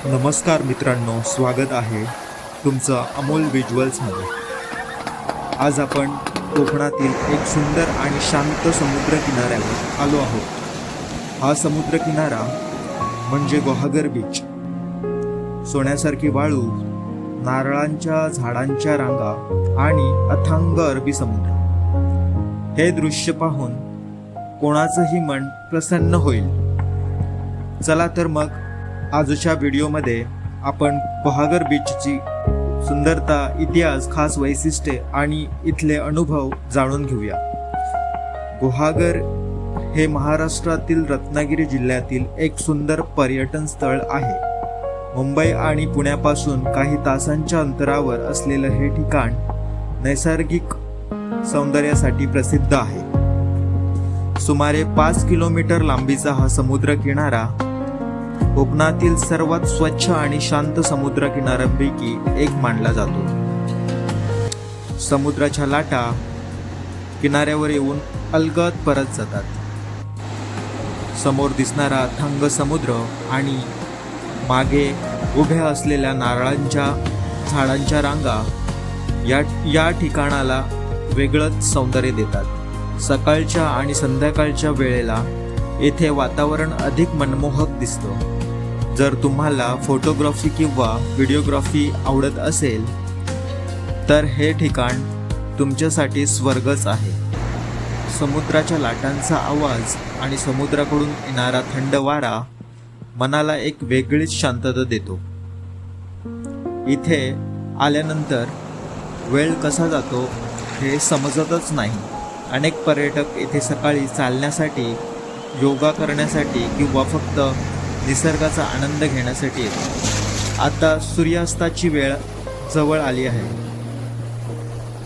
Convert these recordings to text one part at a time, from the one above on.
नमस्कार मित्रांनो, स्वागत आहे तुमचं अमोल व्हिज्युअल्समध्ये। आज आपण कोकणातील एक सुंदर आणि शांत समुद्र किनाऱ्यावर आलो आहोत। हा समुद्र किनारा म्हणजे गुहागर बीच। सोन्यासारखी वाळू, नारळांच्या झाडांच्या रांगा आणि अथांग अरबी समुद्र। हे दृश्य पाहून कोणाचंही मन प्रसन्न होईल। चला तर मग आजच्या व्हिडिओमध्ये आपण गुहागर बीचची सुंदरता, इतिहास, खास वैशिष्ट्ये आणि इथले अनुभव जाणून घेऊया। गुहागर हे महाराष्ट्रातील रत्नागिरी जिल्ह्यातील एक सुंदर पर्यटन स्थळ आहे। मुंबई आणि पुण्यापासून काही तासांच्या अंतरावर असलेलं हे ठिकाण नैसर्गिक सौंदर्यासाठी प्रसिद्ध आहे। सुमारे 5 किलोमीटर लांबीचा हा समुद्र किनारा कोकणातील सर्वात स्वच्छ आणि शांत समुद्र किनाऱ्यांपैकी एक मानला जातो। समुद्राच्या लाटा किनाऱ्यावर येऊन अलगद परत जातात। समोर दिसणारा अथांग समुद्र आणि मागे उभ्या असलेल्या नारळांच्या झाडांच्या रांगा या ठिकाणाला वेगळंच सौंदर्य देतात। सकाळच्या आणि संध्याकाळच्या वेळेला येथे वातावरण अधिक मनमोहक दिसतं। जर तुम्हाला फोटोग्राफी किंवा व्हिडिओग्राफी आवडत असेल तर हे ठिकाण तुमच्यासाठी स्वर्गच आहे। समुद्राच्या लाटांचा आवाज आणि समुद्राकडून येणारा थंड वारा मनाला एक वेगळीच शांतता देतो। इथे आल्यानंतर वेळ कसा जातो हे समजतच नाही। अनेक पर्यटक येथे सकाळी चालण्यासाठी, योगा करण्यासाठी किंवा फक्त निसर्गाचा आनंद घेण्यासाठी येतात। आता सूर्यास्ताची वेळ जवळ आली आहे।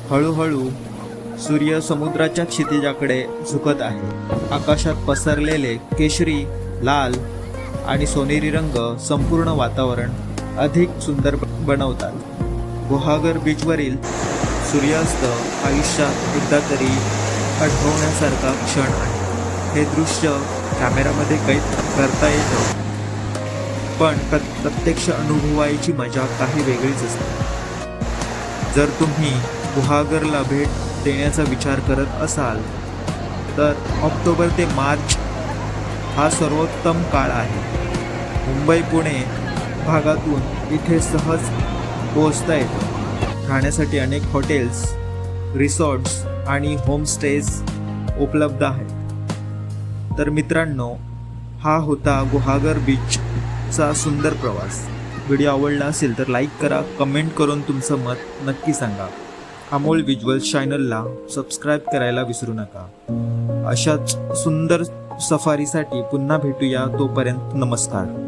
हळूहळू सूर्य समुद्राच्या क्षितिजाकडे झुकत आहे। आकाशात पसरलेले केशरी, लाल आणि सोनेरी रंग संपूर्ण वातावरण अधिक सुंदर बनवतात। गुहागर बीचवरील सूर्यास्त आयुष्यात एकदा तरी आठवण्यासारखा क्षण आहे। हे दृश्य कॅमेरामध्ये कैद करता येतं, पण प्रत्यक्ष अनुभवायची मजा काही वेगळीच असते। जर तुम्ही गुहागरला भेट देण्याचा विचार करत असाल तर ऑक्टोबर ते मार्च हा सर्वोत्तम काळ आहे। मुंबई पुणे भागातून इथे सहज पोहोचता येतं। राहण्यासाठी अनेक हॉटेल्स, रिसॉर्ट्स आणि होमस्टेज उपलब्ध आहेत। तर मित्रांनो, हा होता गुहागर बीचचा सुंदर प्रवास। व्हिडिओ आवडला असेल तर लाईक करा, कमेंट करून तुमचं मत नक्की सांगा। अमोल व्हिज्युअल्स चॅनलला सबस्क्राईब करायला विसरू नका। अशाच सुंदर सफारीसाठी पुन्हा भेटूया। तोपर्यंत नमस्कार।